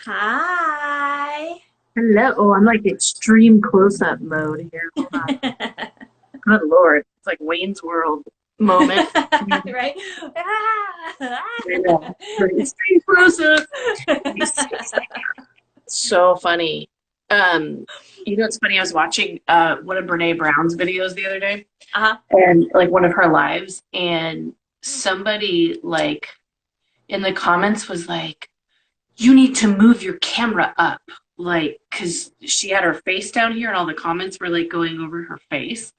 Hi. Hello. Oh, I'm like extreme close-up mode here. Hold on. Good Lord. It's like Wayne's World moment. Right? I know. Like, extreme close-up. So funny. Um, it's funny. I was watching one of Brene Brown's videos the other day, Uh-huh. and like one of her lives, and somebody like in the comments was like, "You need to move your camera up." Like, because she had her face down here, and all the comments were like going over her face.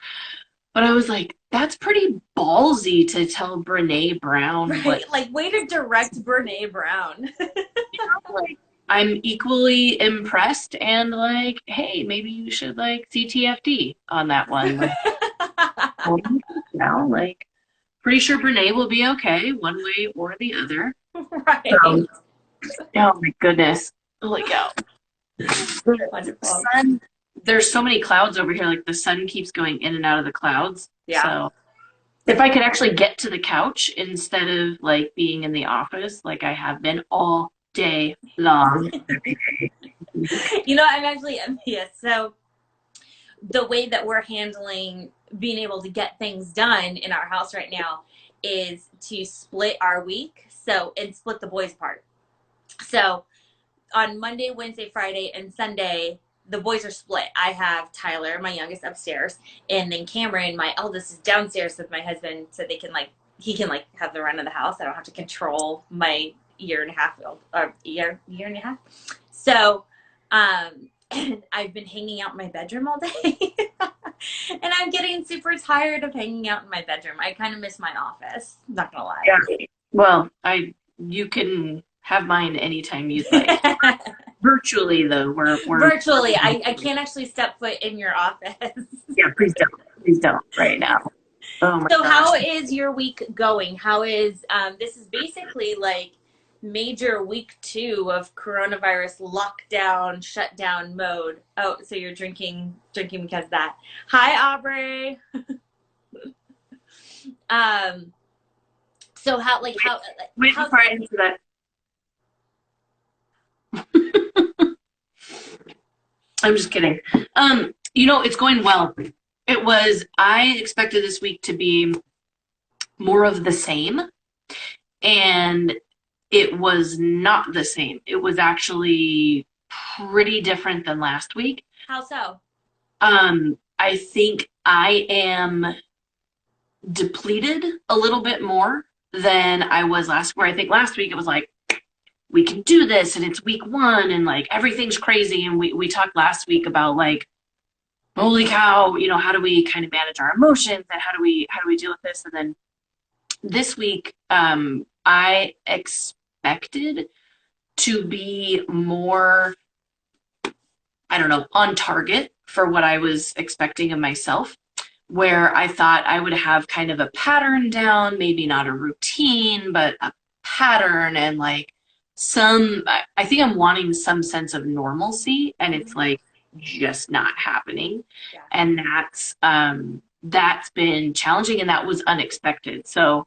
But I was like, that's pretty ballsy to tell Brene Brown what, Right? Like, way to direct Brene Brown. like, I'm equally impressed and like, hey, maybe you should like CTFD on that one. Like, now, like, pretty sure Brene will be okay one way or the other. Right. So, oh my goodness. Holy cow. The Wonderful. sun, there's so many clouds over here. Like, the sun keeps going in and out of the clouds. Yeah. So, if I could actually get to the couch instead of like being in the office like I have been all day long. I'm actually envious. So, the way that we're handling being able to get things done in our house right now is to split our week. So, and split the boys apart. So, on Monday, Wednesday, Friday, and Sunday, the boys are split. I have Tyler, my youngest, upstairs, and then Cameron, my eldest, is downstairs with my husband, so he can have the run of the house. I don't have to control my year and a half old, or year and a half. So, and I've been hanging out in my bedroom all day. And I'm getting super tired of hanging out in my bedroom. I kind of miss my office. Not gonna Yeah. Well, you can have mine anytime you'd like. lie. Virtually though, we're Virtually, I can't actually step foot in your office. yeah, please don't. Please don't right now. Oh my So, gosh. how is your week going? How is this is basically like major week 2 of coronavirus lockdown, shutdown mode. Oh, so you're drinking because of that. Hi, Aubrey. Um, so Wait how's before I answer that. I'm just kidding. It's going well. I expected this week to be more of the same, and it was not the same. It was actually pretty different than last week. how so? I think I am depleted a little bit more than I was last, where I think last week it was like, we can do this and it's week 1 and like everything's crazy. And we talked last week about like, holy cow, how do we kind of manage our emotions and how do we deal with this? And then this week, I expected to be more, I don't know, on target for what I was expecting of myself, where I thought I would have kind of a pattern down, maybe not a routine, but a pattern and like I think I'm wanting some sense of normalcy, and it's Mhm. like just not happening. Yeah. And that's been challenging and that was unexpected. So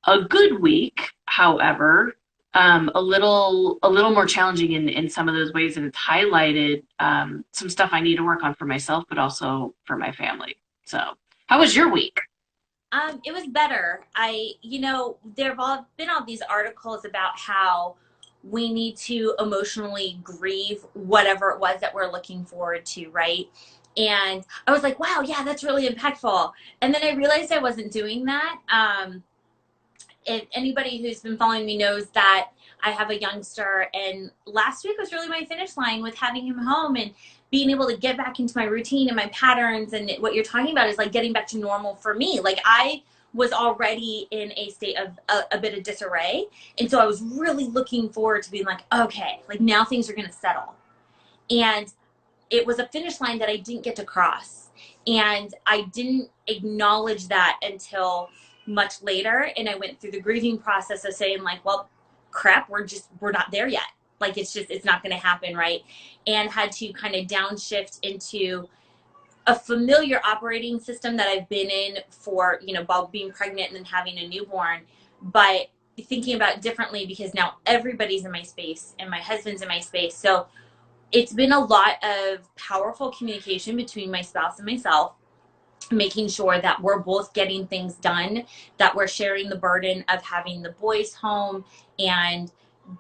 a good week, however, a little more challenging in some of those ways, and it's highlighted some stuff I need to work on for myself, but also for my family. So, how was your week? It was better. There have been all these articles about how we need to emotionally grieve whatever it was that we're looking forward to, right? And I was like, wow, yeah, that's really impactful. And then I realized I wasn't doing that. If anybody who's been following me knows that I have a youngster, and last week was really my finish line with having him home and being able to get back into my routine and my patterns. And what you're talking about is like getting back to normal for me. Like, I was already in a state of a bit of disarray. And so I was really looking forward to being like, okay, like now things are going to settle. And it was a finish line that I didn't get to cross. And I didn't acknowledge that until much later. And I went through the grieving process of saying, like, well, crap, we're not there yet. Like, it's not going to happen, right? And had to kind of downshift into a familiar operating system that I've been in for, while being pregnant and then having a newborn. But thinking about it differently because now everybody's in my space and my husband's in my space. So it's been a lot of powerful communication between my spouse and myself, making sure that we're both getting things done, that we're sharing the burden of having the boys home, and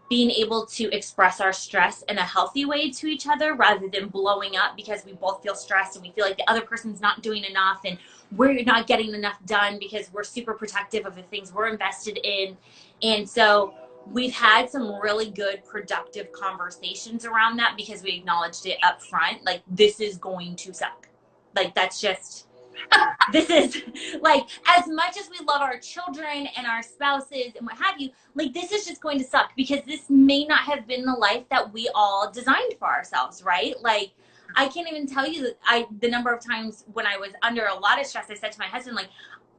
being able to express our stress in a healthy way to each other rather than blowing up because we both feel stressed and we feel like the other person's not doing enough and we're not getting enough done because we're super protective of the things we're invested in. And so we've had some really good productive conversations around that because we acknowledged it up front, like this is going to suck. Like that's just this is like, as much as we love our children and our spouses and what have you, like this is just going to suck because this may not have been the life that we all designed for ourselves, right? Like I can't even tell you that the number of times when I was under a lot of stress, I said to my husband, like,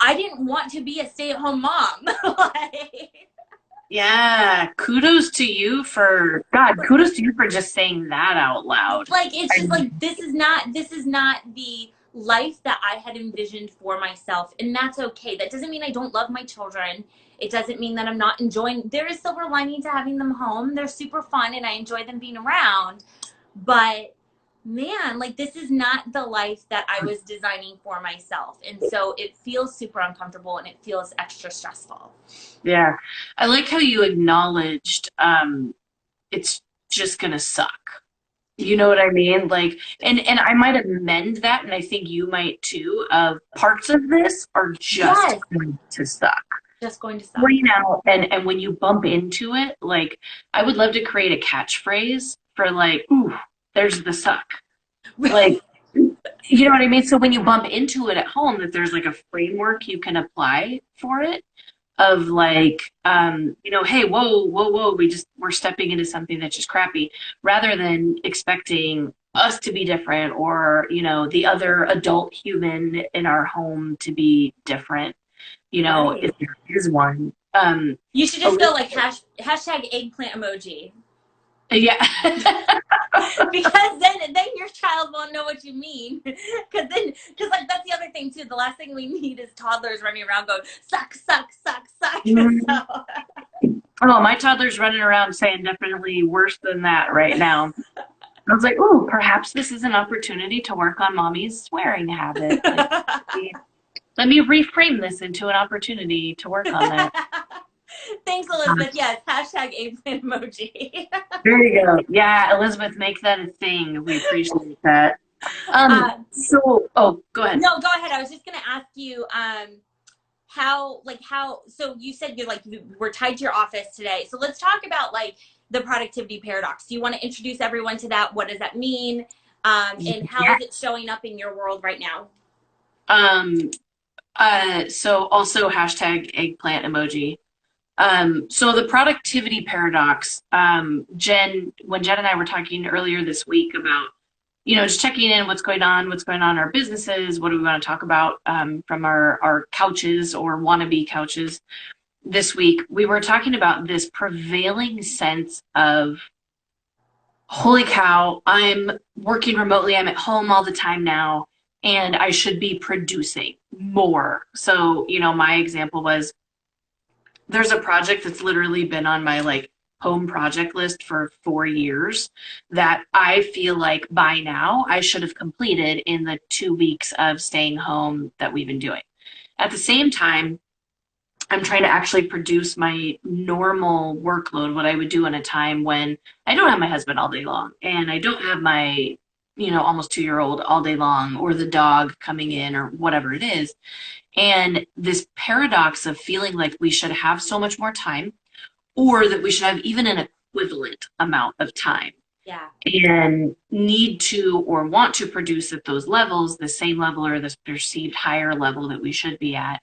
I didn't want to be a stay-at-home mom. Like, Yeah, kudos to you for God, kudos to you for just saying that out loud. like it's I, just like this is not the life that I had envisioned for myself, and that's okay. That doesn't mean I don't love my children. It doesn't mean that I'm not enjoying. There is silver lining to having them home. They're super fun and I enjoy them being around. But man, like this is not the life that I was designing for myself. And so it feels super uncomfortable and it feels extra stressful. yeah. I like how you acknowledged it's just gonna suck. You know what I mean? Like, and I might amend that, and I think you might too, of parts of this are just Yes, going to suck. just going to suck. Right now, and when you bump into it, like I would love to create a catchphrase for like, ooh, there's the suck. Like, you know what I mean? So when you bump into it at home, that there's like a framework you can apply for it of like, hey, whoa, we're stepping into something that's just crappy, rather than expecting us to be different or, the other adult human in our home to be different, Right. if there is one. You should just go like hashtag eggplant emoji. Yeah. Because then your child won't know what you mean. Because like that's the other thing too. The last thing we need is toddlers running around going suck, suck, suck, suck. Mhm. So Oh, my toddler's running around saying definitely worse than that right now. I was like, oh, perhaps this is an opportunity to work on mommy's swearing habit. Like, let me reframe this into an opportunity to work on that. thanks, Elizabeth. Yes, hashtag eggplant emoji. There you go. Yeah, Elizabeth, make that a thing. We appreciate that. um, Go ahead. no, go ahead. I was just gonna ask you, how so you said you were tied to your office today, so let's talk about like the productivity paradox. Do you want to introduce everyone to that? What does that mean, and how Yeah. is it showing up in your world right now? Um, so also hashtag eggplant emoji. So the productivity paradox, when Jen and I were talking earlier this week about, just checking in what's going on in our businesses, what do we want to talk about from our couches or wannabe couches this week, we were talking about this prevailing sense of, holy cow, I'm working remotely, I'm at home all the time now, and I should be producing more. So, my example was there's a project that's literally been on my like home project list for 4 years that I feel like by now I should have completed in the 2 weeks of staying home that we've been doing. At the same time, I'm trying to actually produce my normal workload, what I would do in a time when I don't have my husband all day long and I don't have my, almost 2-year-old all day long or the dog coming in or whatever it is. And this paradox of feeling like we should have so much more time or that we should have even an equivalent amount of time Yeah. and need to or want to produce at those levels, the same level or this perceived higher level that we should be at.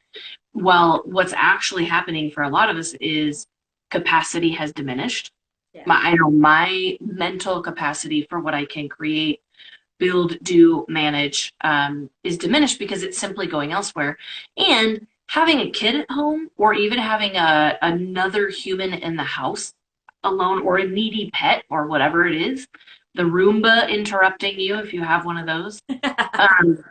Well, what's actually happening for a lot of us is capacity has diminished. Yeah. I know my mental capacity for what I can create, build, do, manage is diminished because it's simply going elsewhere. And having a kid at home or even having another human in the house alone or a needy pet or whatever it is, the Roomba interrupting you if you have one of those, um,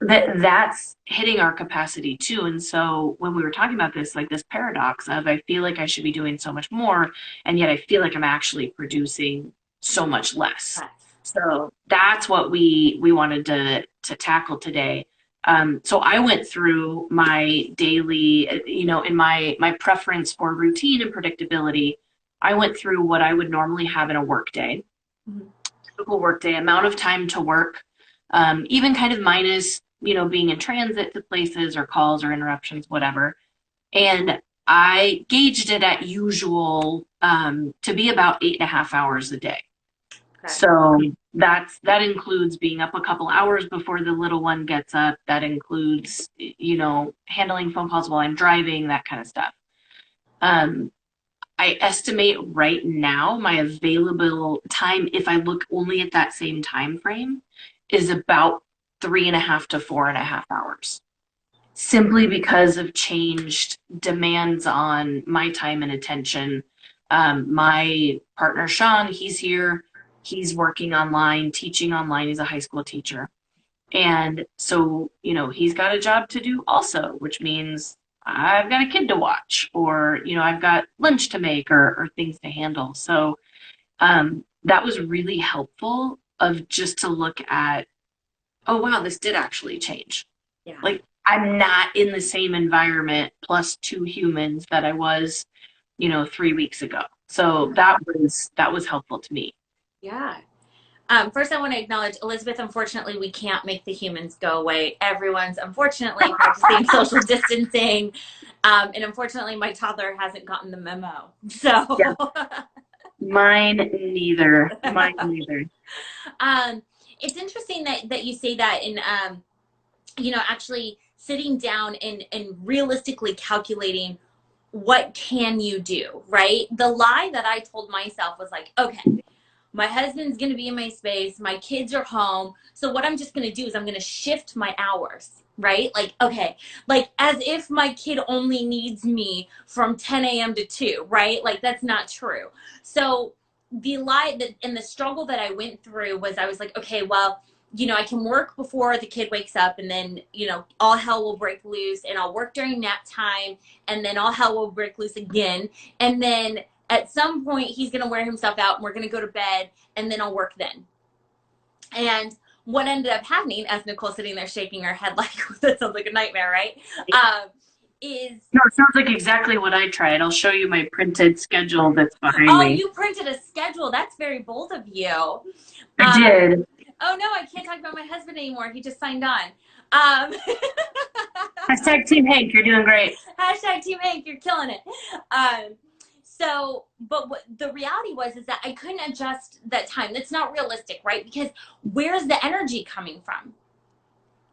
that's hitting our capacity too. And so when we were talking about this, like this paradox of I feel like I should be doing so much more, and yet I feel like I'm actually producing so much less. Yes. So that's what we wanted to tackle today. So I went through my daily, in my preference for routine and predictability, I went through what I would normally have in a work day, Mhm. typical work day, amount of time to work, even kind of minus, being in transit to places or calls or interruptions, whatever. And I gauged it at usual to be about 8.5 hours a day. Okay. So that includes being up a couple hours before the little one gets up. That includes, handling phone calls while I'm driving, that kind of stuff. Um, I estimate right now my available time, if I look only at that same time frame, is about 3.5 to 4.5 hours. Simply because of changed demands on my time and attention. My partner Sean, he's here. He's working online, teaching online. He's a high school teacher. And so, he's got a job to do also, which means I've got a kid to watch, or, I've got lunch to make, or things to handle. So that was really helpful of just to look at, oh, wow, this did actually change. Yeah. Like, I'm not in the same environment plus two humans that I was, 3 weeks ago. So that was helpful to me. Yeah. First, I want to acknowledge Elizabeth. Unfortunately, we can't make the humans go away. Everyone's unfortunately practicing social distancing. And unfortunately, my toddler hasn't gotten the memo. Yeah, So, mine neither. Mine neither. um, it's interesting that you say that. And, actually sitting down and realistically calculating what can you do, right? The lie that I told myself was like, okay, my husband's going to be in my space, my kids are home, so what I'm just going to do is I'm going to shift my hours, right? Like, okay, like as if my kid only needs me from 10 a.m. to 2, right? Like that's not true. So the lie that and the struggle that I went through was I was like, okay, well, I can work before the kid wakes up, and then, all hell will break loose, and I'll work during nap time, and then all hell will break loose again. And then at some point, he's going to wear himself out, and we're going to go to bed, and then I'll work then. And what ended up happening, as Nicole's sitting there shaking her head like, that sounds like a nightmare, right? Is, No, it sounds like exactly what I tried. I'll show you my printed schedule that's behind oh, me. you printed a schedule. That's very bold of you. I Um, did. oh, no, I can't talk about my husband anymore. He just signed on. Um, Hashtag Team Hank, you're doing great. Hashtag Team Hank, you're killing it. But what the reality was is that I couldn't adjust that time. That's not realistic, right? Because where's the energy coming from?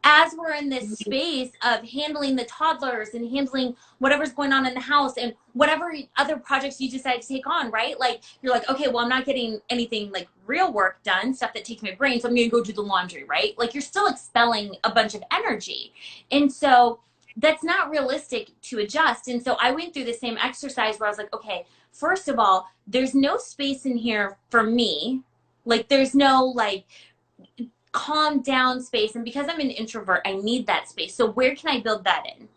As we're in this space of handling the toddlers and handling whatever's going on in the house and whatever other projects you decide to take on, right? Like you're like, okay, well, I'm not getting anything like real work done, stuff that takes my brain, so I'm gonna go do the laundry, right? Like you're still expelling a bunch of energy. And so that's not realistic to adjust. And so I went through the same exercise where I was like, okay, first of all, there's no space in here for me. Like there's no like calm down space. And because I'm an introvert, I need that space. So where can I build that in?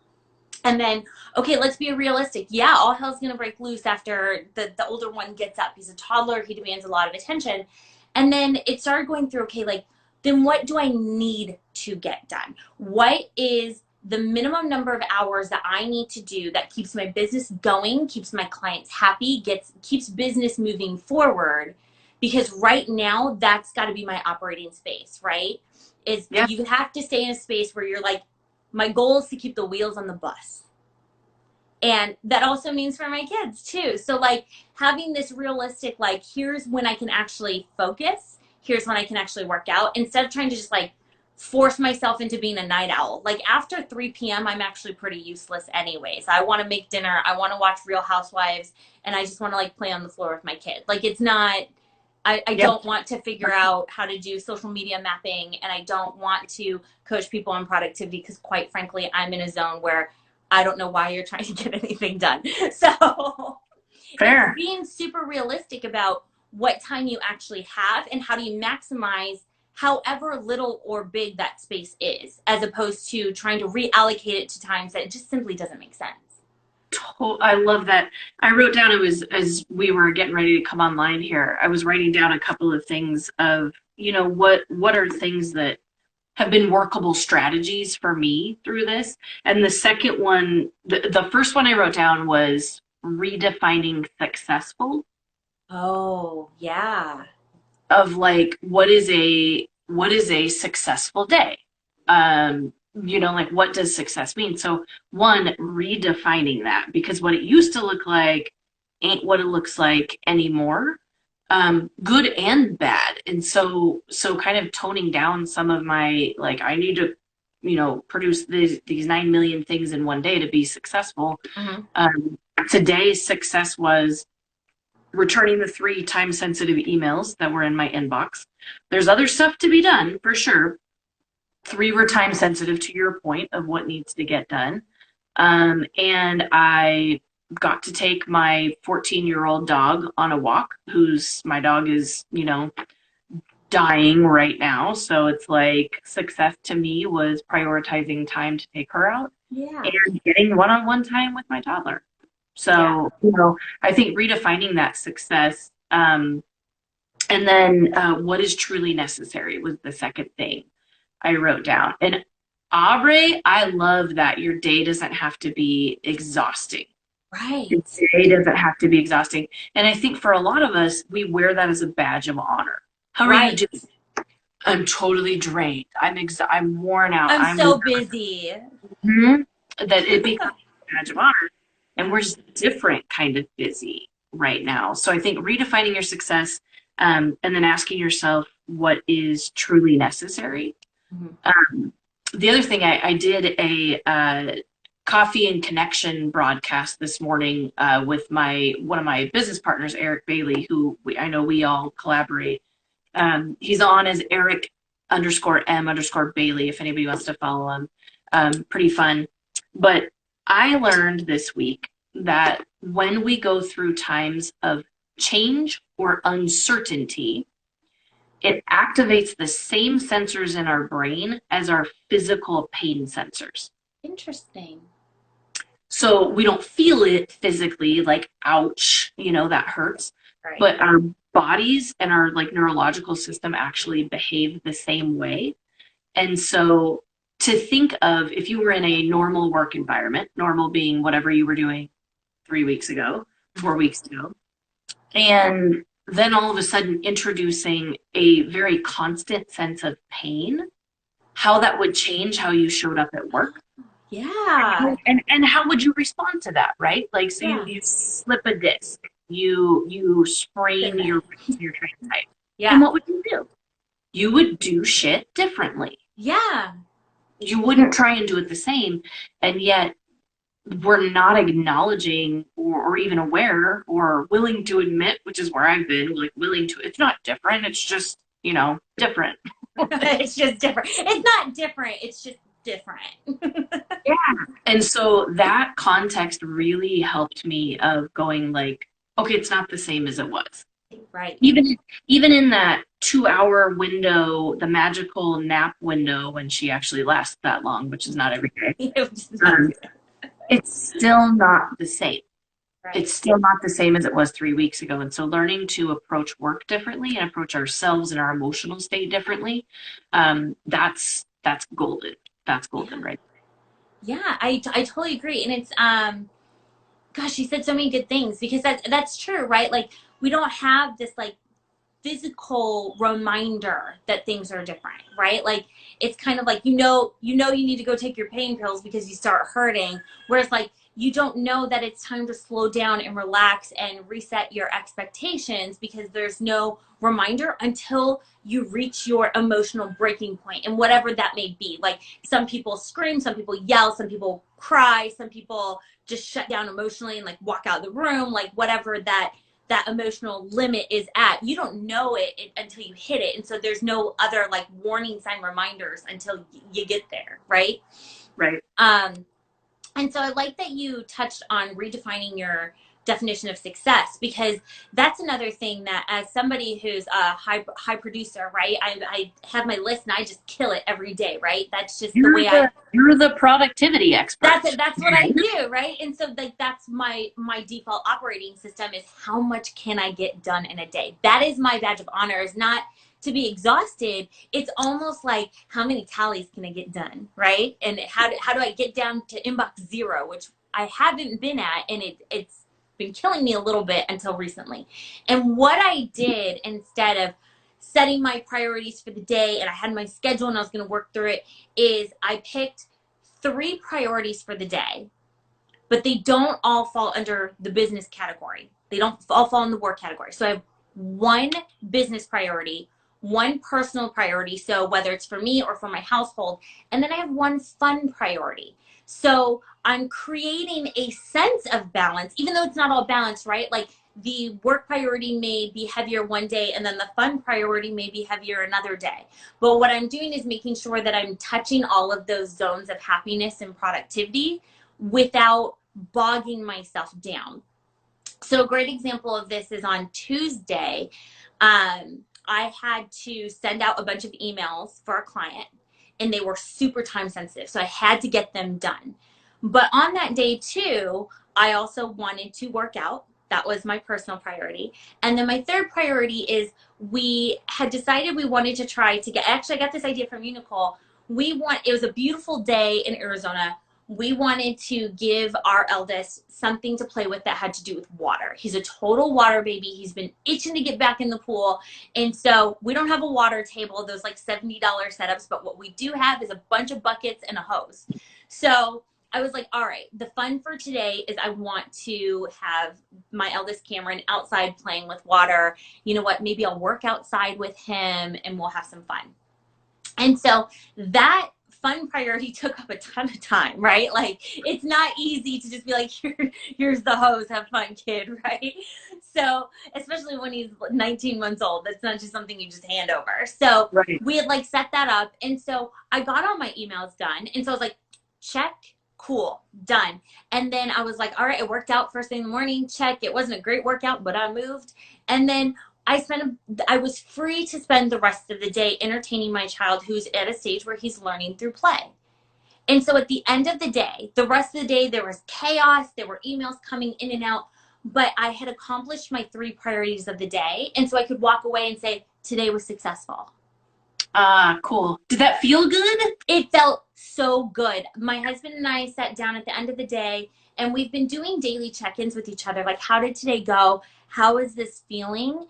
And then, okay, let's be realistic. Yeah, all hell's gonna break loose after the older one gets up. He's a toddler, he demands a lot of attention. And then it started going through, okay, like, then what do I need to get done? What is the minimum number of hours that I need to do that keeps my business going, keeps my clients happy, keeps business moving forward? Because right now, that's got to be my operating space, right? Is Yeah, you have to stay in a space where you're like, my goal is to keep the wheels on the bus. And that also means for my kids too. So like having this realistic, like, here's when I can actually focus, here's when I can actually work out, instead of trying to just like force myself into being a night owl. Like after 3 p.m., I'm actually pretty useless anyways. I want to make dinner, I want to watch Real Housewives, and I just want to like play on the floor with my kid. Like it's not, I yeah, don't want to figure out how to do social media mapping, and I don't want to coach people on productivity because quite frankly, I'm in a zone where I don't know why you're trying to get anything done. So it's fair. being super realistic about what time you actually have and how do you maximize however little or big that space is, as opposed to trying to reallocate it to times that it just simply doesn't make sense. I love that. I wrote down, it was as we were getting ready to come online here, I was writing down a couple of things of, what are things that have been workable strategies for me through this. And the second one, the first one I wrote down was redefining successful, Oh, yeah. of like what is a successful day. Like what does success mean? So one, redefining that, because what it used to look like ain't what it looks like anymore, good and bad. And so kind of toning down some of my, like, I need to produce these 9 million things in one day to be successful. Mm-hmm. Today's success was returning the 3 time sensitive emails that were in my inbox. There's other stuff to be done for sure. 3 were time sensitive, to your point of what needs to get done. And I got to take my 14-year-old dog on a walk, my dog is, dying right now. So it's like success to me was prioritizing time to take her out Yeah. and getting one-on-one time with my toddler. Yeah. So, I think redefining that success, and then what is truly necessary was the second thing I wrote down. And Aubrey, I love that your day doesn't have to be exhausting. Right. Your day doesn't have to be exhausting. And I think for a lot of us, we wear that as a badge of honor. How are you Right. doing? I'm totally drained. I'm worn out. I'm so busy. Mhm. That it becomes a badge of honor. And we're just different kind of busy right now. So I think redefining your success, and then asking yourself what is truly necessary. Mm-hmm. The other thing, I did a coffee and connection broadcast this morning with one of my business partners, Eric Bailey, who I know we all collaborate. He's on as Eric_M_Bailey, if anybody wants to follow him. Pretty fun. But I learned this week that when we go through times of change or uncertainty, it activates the same sensors in our brain as our physical pain sensors. Interesting. So we don't feel it physically, like, ouch, that hurts. Right. But our bodies and our like neurological system actually behave the same way. And so to think of, if you were in a normal work environment, normal being whatever you were doing 3 weeks ago, 4 weeks ago, and then all of a sudden introducing a very constant sense of pain, how that would change how you showed up at work. Yeah. And how would you respond to that, right? Like, so Yeah. you slip a disc, you sprain your train type. Yeah. And what would you do? You would do shit differently. Yeah. You wouldn't try and do it the same. And yet we're not acknowledging or even aware or willing to admit, which is where I've been, like, willing to, it's not different. It's just, different. It's just different. It's not different. It's just different. Yeah. And so that context really helped me of going like, okay, it's not the same as it was. Right. Even in that 2-hour window, the magical nap window, when she actually lasts that long, which is not every day, it's still not the same. Right. It's still not the same as it was 3 weeks ago. And so learning to approach work differently and approach ourselves and our emotional state differently, that's golden. That's golden, right? Yeah, I totally agree. And it's, gosh, you said so many good things, because that's true, right? Like, we don't have this like physical reminder that things are different, right? Like, it's kind of like, you need to go take your pain pills because you start hurting. Whereas like, you don't know that it's time to slow down and relax and reset your expectations, because there's no reminder until you reach your emotional breaking point, and whatever that may be. Like, some people scream, some people yell, some people cry, some people just shut down emotionally and like walk out of the room, like whatever that emotional limit is at. You don't know it until you hit it. And so there's no other like warning sign reminders until you get there, right? Right. And so I like that you touched on redefining your definition of success, because that's another thing that, as somebody who's a high producer, right, I have my list and I just kill it every day, right? That's just the You're way I, the productivity expert. that's what I do, right? And so like that's my default operating system, is how much can I get done in a day. That is my badge of honor, is not to be exhausted. It's almost like, how many tallies can I get done, right? And how do I get down to inbox zero, which I haven't been at, and it's been killing me a little bit until recently. And what I did, instead of setting my priorities for the day and I had my schedule and I was going to work through it, is I picked three priorities for the day, but they don't all fall under the business category. They don't all fall in the work category. So I have one business priority, one personal priority, so whether it's for me or for my household, and then I have one fun priority. So I'm creating a sense of balance, even though it's not all balanced, right? Like the work priority may be heavier one day and then the fun priority may be heavier another day. But what I'm doing is making sure that I'm touching all of those zones of happiness and productivity without bogging myself down. So a great example of this is on Tuesday. I had to send out a bunch of emails for a client, and they were super time sensitive. So I had to get them done. But on that day too, I also wanted to work out. That was my personal priority. And then my third priority is, we had decided we wanted to try to get, actually I got this idea from you, Nicole. It was a beautiful day in Arizona. We wanted to give our eldest something to play with that had to do with water. He's a total water baby. He's been itching to get back in the pool. And so we don't have a water table, those like $70 setups, but what we do have is a bunch of buckets and a hose. So I was like, all right, the fun for today is I want to have my eldest Cameron outside playing with water. You know what? Maybe I'll work outside with him and we'll have some fun. And so that fun priority took up a ton of time, right? Like it's not easy to just be like, here's the hose, have fun, kid, right? So especially when he's 19 months old, that's not just something you just hand over. So Right. we had like set that up. And so I got all my emails done. And so I was like, check, cool, done. And then I was like, all right, it worked out first thing in the morning, check. It wasn't a great workout, but I moved. And then I was free to spend the rest of the day entertaining my child, who's at a stage where he's learning through play. And so at the end of the day, the rest of the day, there was chaos. There were emails coming in and out, but I had accomplished my three priorities of the day. And so I could walk away and say, today was successful. Cool. Did that feel good? It felt so good. My husband and I sat down at the end of the day, and we've been doing daily check-ins with each other. Like, how did today go? How is this feeling?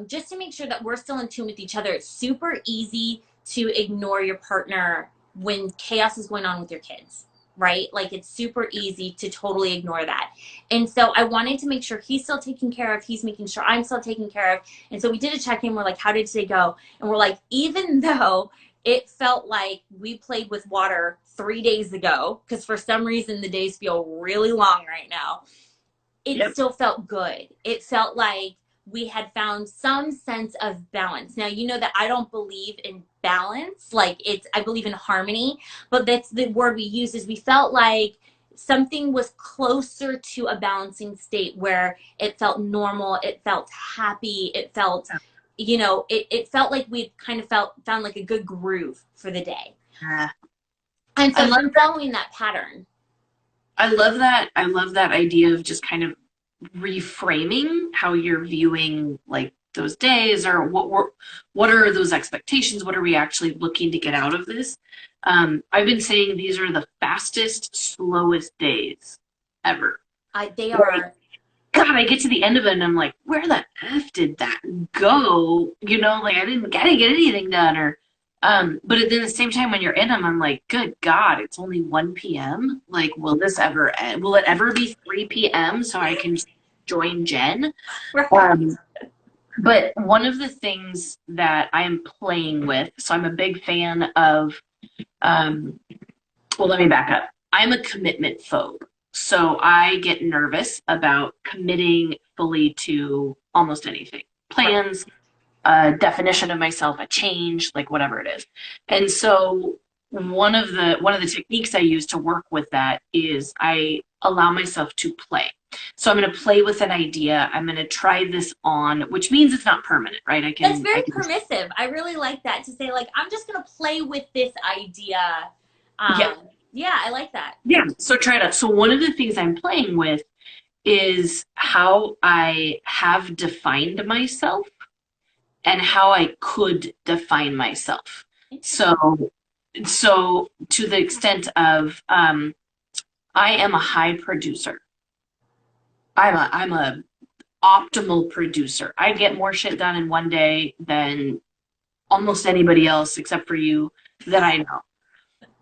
Just to make sure that we're still in tune with each other. It's super easy to ignore your partner when chaos is going on with your kids, right? Like it's super easy to totally ignore that. And so I wanted to make sure he's still taken care of. He's making sure I'm still taken care of. And so we did a check-in. We're like, how did today go? And we're like, even though it felt like we played with water 3 days ago, because for some reason the days feel really long right now, it Yep. still felt good. It felt like we had found some sense of balance. Now, you know that I don't believe in balance. I believe in harmony, but that's the word we use. Is we felt like something was closer to a balancing state where it felt normal. It felt happy. It felt, it felt like we kind of found like a good groove for the day. Yeah. And so I I've love been following that pattern. I love that. I love that idea of just kind of reframing how you're viewing like those days, or what are those expectations? What are we actually looking to get out of this? I've been saying these are the fastest, slowest days ever. They Right. are. God, I get to the end of it and I'm like, where the F did that go? Like I didn't get anything done, or but at the same time when you're in them, I'm like, good God, it's only 1 p.m. Like, will this ever end? Will it ever be 3 p.m. so I can join Jen? Right. But one of the things that I am playing with, so I'm a big fan of, well, let me back up. I'm a commitment phobe. So I get nervous about committing fully to almost anything. Plans, a definition of myself, a change, like whatever it is. And so one of the techniques I use to work with that is I allow myself to play. So I'm going to play with an idea. I'm going to try this on, which means it's not permanent, right? That's I very can, permissive. I really like that to say, like, I'm just going to play with this idea. yeah, Yeah, I like that. yeah. So try it out. So one of the things I'm playing with is how I have defined myself and how I could define myself. Interesting. So, so to the extent of, I am a high producer. I'm a optimal producer. I get more shit done in one day than almost anybody else except for you that I know.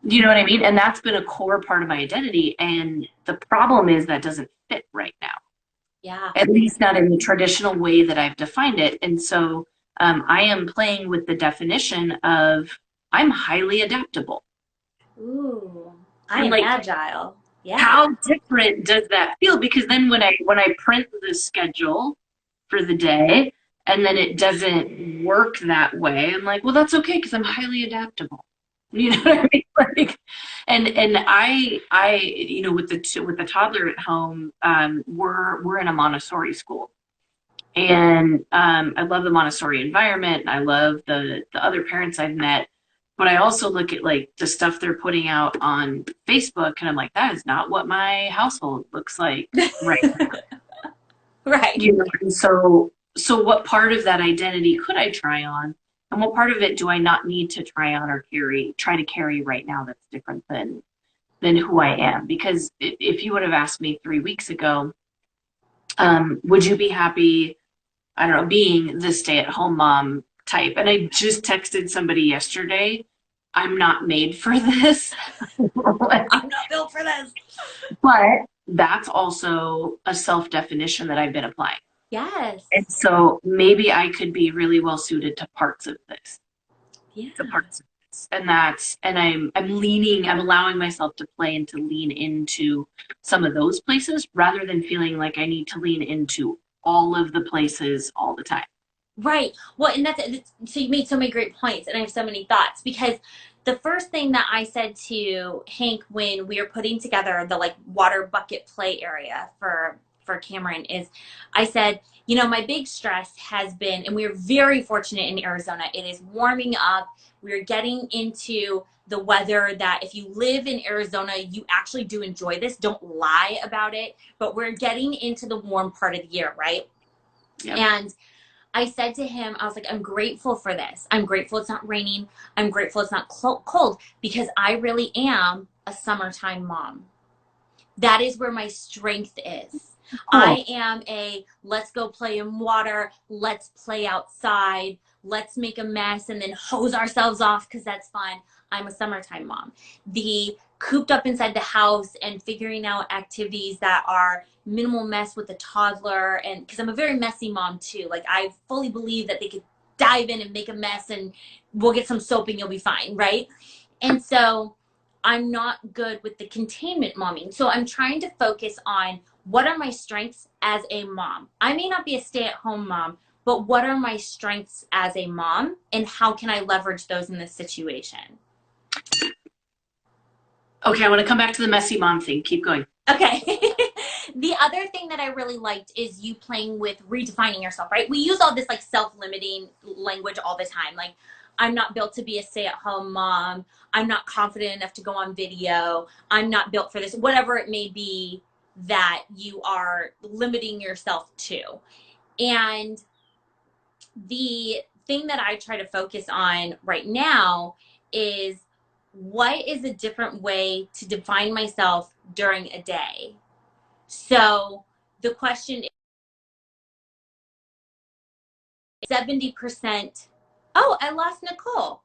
You know what I mean? And that's been a core part of my identity. And the problem is that doesn't fit right now, Yeah. at least not in the traditional way that I've defined it. And so I am playing with the definition of I'm highly adaptable. Ooh, I And am like, agile. Yeah. how different does that feel? Because then when I print the schedule for the day and then it doesn't work that way, I'm like, well, that's okay because I'm highly adaptable. You know what I mean? Like, and you know, with the toddler at home, we're in a Montessori school, and I love the Montessori environment. And I love the other parents I've met, but I also look at like the stuff they're putting out on Facebook, and I'm like, that is not what my household looks like right Right. you know, and so what part of that identity could I try on? And what part of it do I not need to try on or try to carry right now that's different than who I am? Because if you would have asked me 3 weeks ago, would you be happy, I don't know, being the stay-at-home mom type? And I just texted somebody yesterday, I'm not made for this. I'm not built for this. But that's also a self-definition that I've been applying. And Yes. so maybe I could be really well suited to parts of this, to Yeah. parts of this. And I'm allowing myself to play and to lean into some of those places rather than feeling like I need to lean into all of the places all the time. Right. Well, and so you made so many great points, and I have so many thoughts because the first thing that I said to Hank when we were putting together the like water bucket play area for Cameron is I said, you know, my big stress has been, and we're very fortunate in Arizona. It is warming up. We're getting into the weather that if you live in Arizona, you actually do enjoy this. Don't lie about it. But we're getting into the warm part of the year, right? Yep. And I said to him, I was like, I'm grateful for this. I'm grateful it's not raining. I'm grateful it's not cold because I really am a summertime mom. That is where my strength is. Cool. I am a let's go play in water, let's play outside, let's make a mess and then hose ourselves off because that's fun. I'm a summertime mom. The cooped up inside the house and figuring out activities that are minimal mess with a toddler, and because I'm a very messy mom too. Like I fully believe that they could dive in and make a mess and we'll get some soap and you'll be fine, right? And so I'm not good with the containment momming. So I'm trying to focus on what are my strengths as a mom. I may not be a stay-at-home mom, but what are my strengths as a mom and how can I leverage those in this situation? Okay, I want to come back to the messy mom thing. Keep going. Okay. The other thing that I really liked is you playing with redefining yourself, right? We use all this like self-limiting language all the time. Like, I'm not built to be a stay-at-home mom. I'm not confident enough to go on video. I'm not built for this, whatever it may be that you are limiting yourself to. And the thing that I try to focus on right now is what is a different way to define myself during a day? So the question is 70%. Oh, I lost Nicole.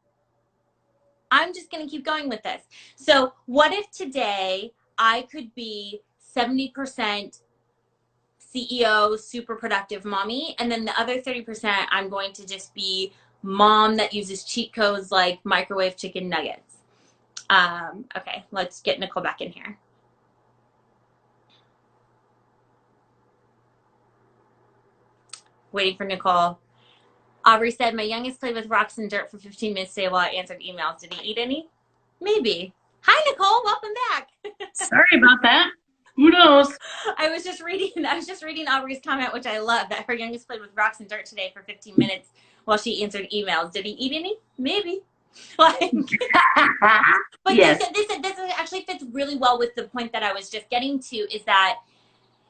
I'm just going to keep going with this. So, what if today I could be 70% CEO, super productive mommy, and then the other 30% I'm going to just be mom that uses cheat codes like microwave chicken nuggets. Okay, let's get Nicole back in here. Waiting for Nicole. Aubrey said, my youngest played with rocks and dirt for 15 minutes today while I answered emails. Did he eat any? Maybe. Hi, Nicole. Welcome back. Sorry about that. Who knows? I was just reading Aubrey's comment, which I love, that her youngest played with rocks and dirt today for 15 minutes while she answered emails. Did he eat any? Maybe. Like, but Yes. this actually fits really well with the point that I was just getting to, is that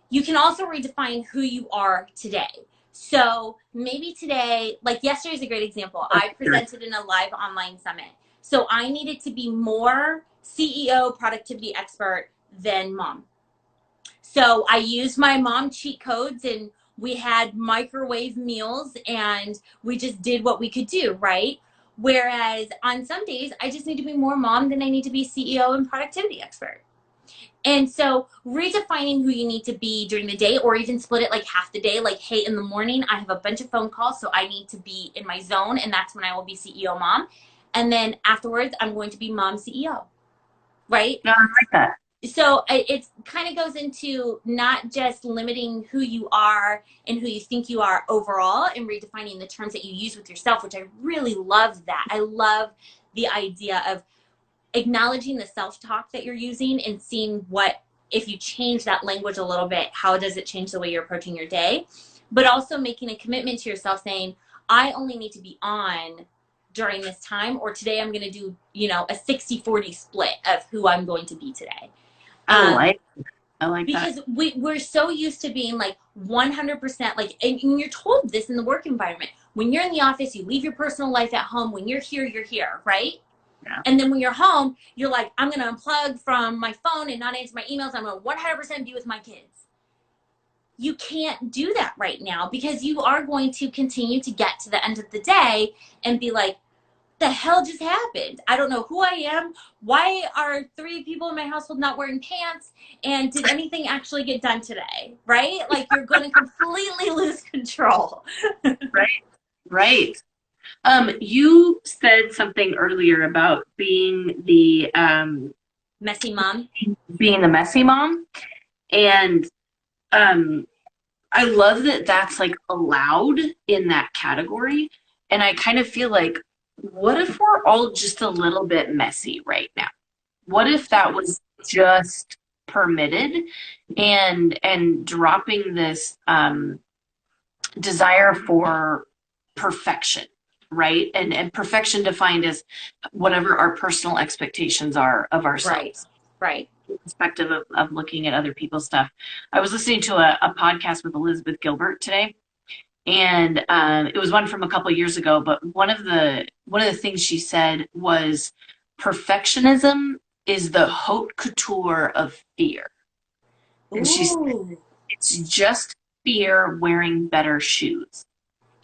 you can also redefine who you are today. So maybe today, like yesterday is a great example. Oh, I sure. presented in a live online summit. So I needed to be more CEO productivity expert than mom. So I used my mom cheat codes, and we had microwave meals and we just did what we could do, right? Whereas on some days, I just need to be more mom than I need to be CEO and productivity expert. And so redefining who you need to be during the day, or even split it like half the day, like, hey, in the morning, I have a bunch of phone calls, so I need to be in my zone, and that's when I will be CEO mom. And then afterwards, I'm going to be mom CEO, right? No, I like that. So it kind of goes into not just limiting who you are and who you think you are overall, and redefining the terms that you use with yourself, which I really love that. I love the idea of acknowledging the self-talk that you're using and seeing what, if you change that language a little bit, how does it change the way you're approaching your day? But also making a commitment to yourself, saying, I only need to be on during this time, or today I'm going to do, a 60-40 split of who I'm going to be today. I um, like I like that. because we're so used to being like 100%, like, and you're told this in the work environment, when you're in the office, you leave your personal life at home. When you're here, right? Yeah. And then when you're home, you're like, I'm going to unplug from my phone and not answer my emails. I'm going to 100% be with my kids. You can't do that right now, because you are going to continue to get to the end of the day and be like, the hell just happened? I don't know who I am. Why are 3 people in my household not wearing pants? And did anything actually get done today? Right? Like, you're going to completely lose control. Right. Right. You said something earlier about Messy mom. being the messy mom, and um, I love that that's like allowed in that category. And I kind of feel like, what if we're all just a little bit messy right now? What if that was just permitted, and dropping this desire for perfection, right? And perfection defined as whatever our personal expectations are of Right. ourselves, Right. perspective of looking at other people's stuff. I was listening to a podcast with Elizabeth Gilbert today, and it was one from a couple of years ago. But one of the things she said was, perfectionism is the haute couture of fear, and she said Ooh, it's just fear wearing better shoes.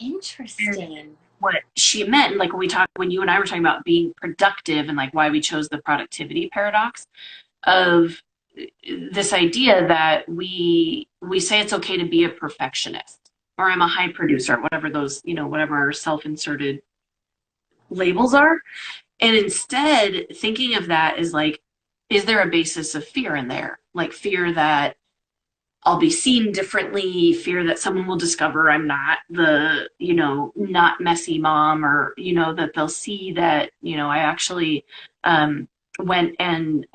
And interesting. what she meant, like when you and I were talking about being productive and like why we chose the productivity paradox of this idea that we say it's okay to be a perfectionist, or I'm a high producer, whatever those, whatever our self-inserted labels are. And instead thinking of that as like, is there a basis of fear in there? Like fear that I'll be seen differently, fear that someone will discover I'm not the, not messy mom, or, that they'll see that, I actually went and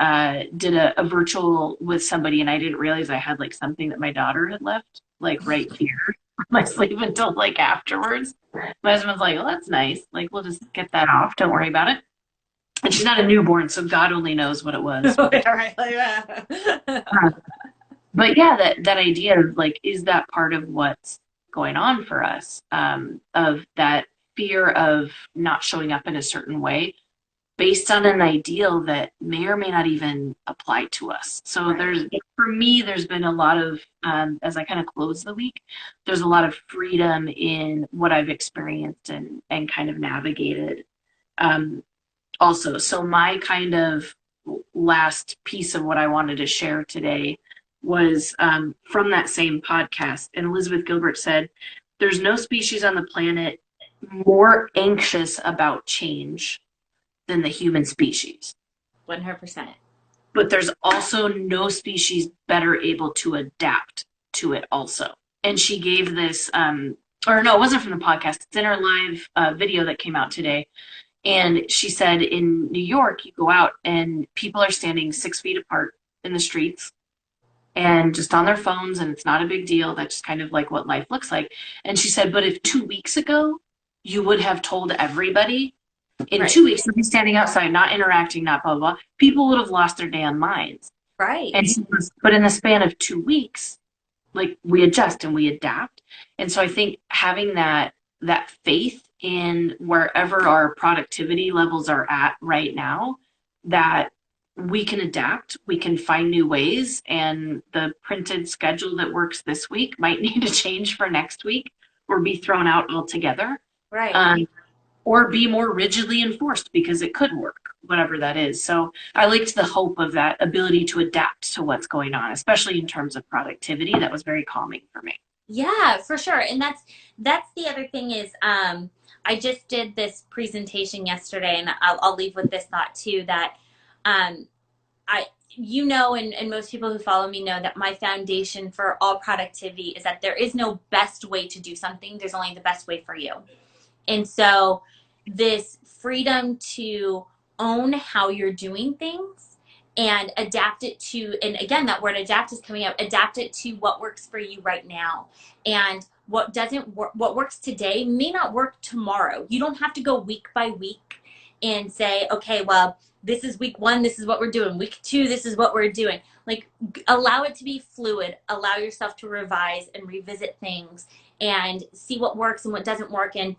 did a virtual with somebody, and I didn't realize I had like something that my daughter had left, like right here on my sleeve, until like afterwards. My husband's like, well, that's nice. Like, we'll just get that off. Don't worry about it. And she's not a newborn, so God only knows what it was. Right, like that. But yeah, that idea of like, is that part of what's going on for us, of that fear of not showing up in a certain way based on an ideal that may or may not even apply to us. So Right. for me, there's been a lot of, as I kind of close the week, there's a lot of freedom in what I've experienced and kind of navigated, also. So my kind of last piece of what I wanted to share today was, from that same podcast. And Elizabeth Gilbert said, there's no species on the planet more anxious about change than the human species. 100%. But there's also no species better able to adapt to it also. And she gave this, or no, it wasn't from the podcast. It's in her live video that came out today. And she said, in New York, you go out and people are standing 6 feet apart in the streets. and just on their phones, and it's not a big deal. That's just kind of like what life looks like. And she said, but if 2 weeks ago you would have told everybody, in Right. 2 weeks you'll be standing outside, not interacting, not blah, blah, blah, people would have lost their damn minds. Right. And she goes, but in the span of 2 weeks, like we adjust and we adapt. And so I think having that faith in wherever our productivity levels are at right now, that we can adapt, we can find new ways, and the printed schedule that works this week might need to change for next week or be thrown out altogether. Right. Um, or be more rigidly enforced because it could work, whatever that is. So I liked the hope of that ability to adapt to what's going on, especially in terms of productivity. That was very calming for me. Yeah, for sure. And that's the other thing is I just did this presentation yesterday, and I'll leave with this thought too, that um I and most people who follow me know that my foundation for all productivity is that there is no best way to do something. There's only the best way for you. And so this freedom to own how you're doing things and adapt it to, and again, that word adapt is coming up, adapt it to what works for you right now. And what doesn't work, what works today may not work tomorrow. You don't have to go week by week and say, okay, well, this is week one, this is what we're doing. Week two, this is what we're doing. Like, allow it to be fluid. Allow yourself to revise and revisit things and see what works and what doesn't work. And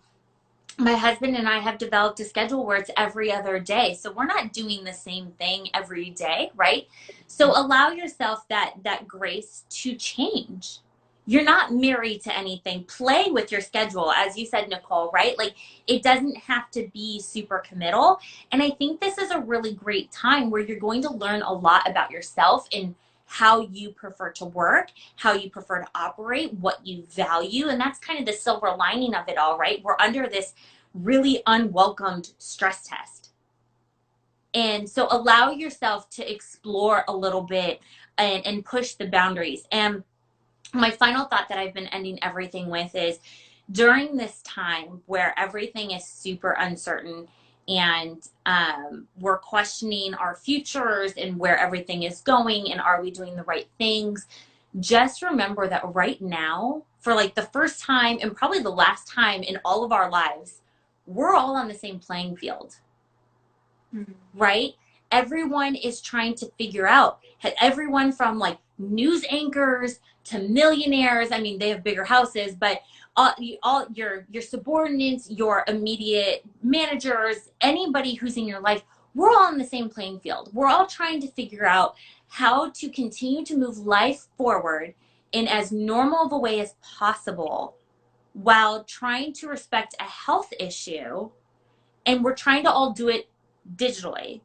my husband and I have developed a schedule where it's every other day. So we're not doing the same thing every day, right? So allow yourself that grace to change. You're not married to anything. Play with your schedule, as you said, Nicole, right? Like, it doesn't have to be super committal. And I think this is a really great time where you're going to learn a lot about yourself and how you prefer to work, how you prefer to operate, what you value. And that's kind of the silver lining of it all, right? We're under this really unwelcomed stress test. And so allow yourself to explore a little bit and push the boundaries. And my final thought that I've been ending everything with is during this time where everything is super uncertain and we're questioning our futures and where everything is going and are we doing the right things, just remember that right now, for like the first time and probably the last time in all of our lives, we're all on the same playing field, right? Everyone is trying to figure out, everyone from like news anchors to millionaires. I mean, they have bigger houses, but all your subordinates, your immediate managers, anybody who's in your life, we're all on the same playing field. We're all trying to figure out how to continue to move life forward in as normal of a way as possible while trying to respect a health issue, and we're trying to all do it digitally.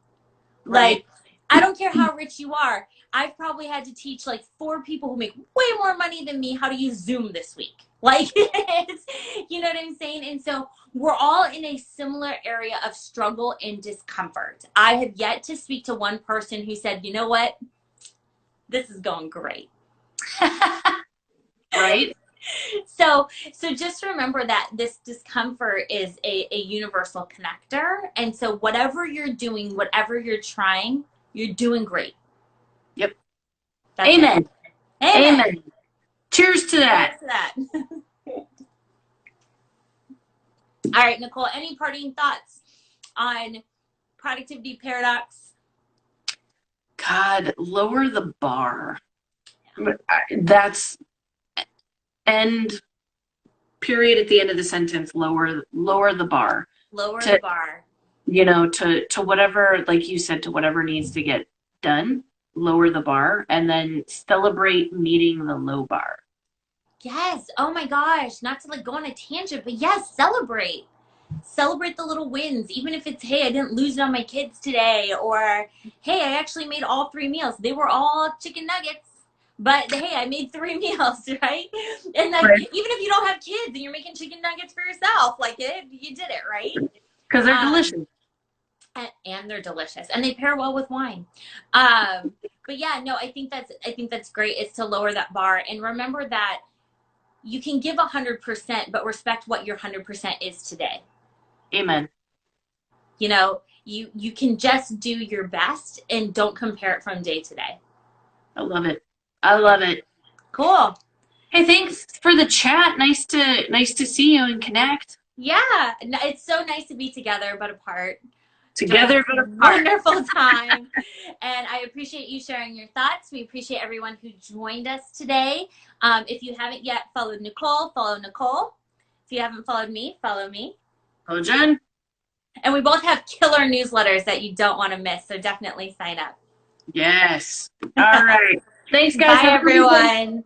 Right. Like, I don't care how rich you are. I've probably had to teach like four people who make way more money than me how to use Zoom this week. Like, it's, you know what I'm saying? And so we're all in a similar area of struggle and discomfort. I have yet to speak to one person who said, you know what? This is going great. Right. So just remember that this discomfort is a universal connector. And so whatever you're doing, whatever you're trying, you're doing great. Yep. That's it. Amen. Amen. Amen. Cheers to Cheers that. to that. All right, Nicole, any parting thoughts on productivity paradox? God, lower the bar. That's end period at the end of the sentence. Lower the bar Lower the to, bar. to whatever, like you said, to whatever needs to get done. Lower the bar and then celebrate meeting the low bar. Yes. Oh my gosh. Not to like go on a tangent, but yes, celebrate. Celebrate the little wins, even if it's, hey, I didn't lose it on my kids today, or hey, I actually made all three meals. They were all chicken nuggets, but hey, I made three meals, right? And like, Right. even if you don't have kids and you're making chicken nuggets for yourself, like you did it, right? Because they're Um, delicious. and they're delicious, and they pair well with wine. But yeah, no, I think that's great. Is to lower that bar and remember that you can give 100%, but respect what your 100% is today. Amen. You can just do your best and don't compare it from day to day. I love it. I love it. Cool. Hey, thanks for the chat. Nice to see you and connect. Yeah, it's so nice to be together but apart during Together this but apart. wonderful time. And I appreciate you sharing your thoughts. We appreciate everyone who joined us today. If you haven't yet followed Nicole, follow Nicole. If you haven't followed me, follow me. Hello, Jen. And we both have killer newsletters that you don't want to miss, so definitely sign up. Yes. All right. Thanks, guys. Bye, Have a good weekend. everyone.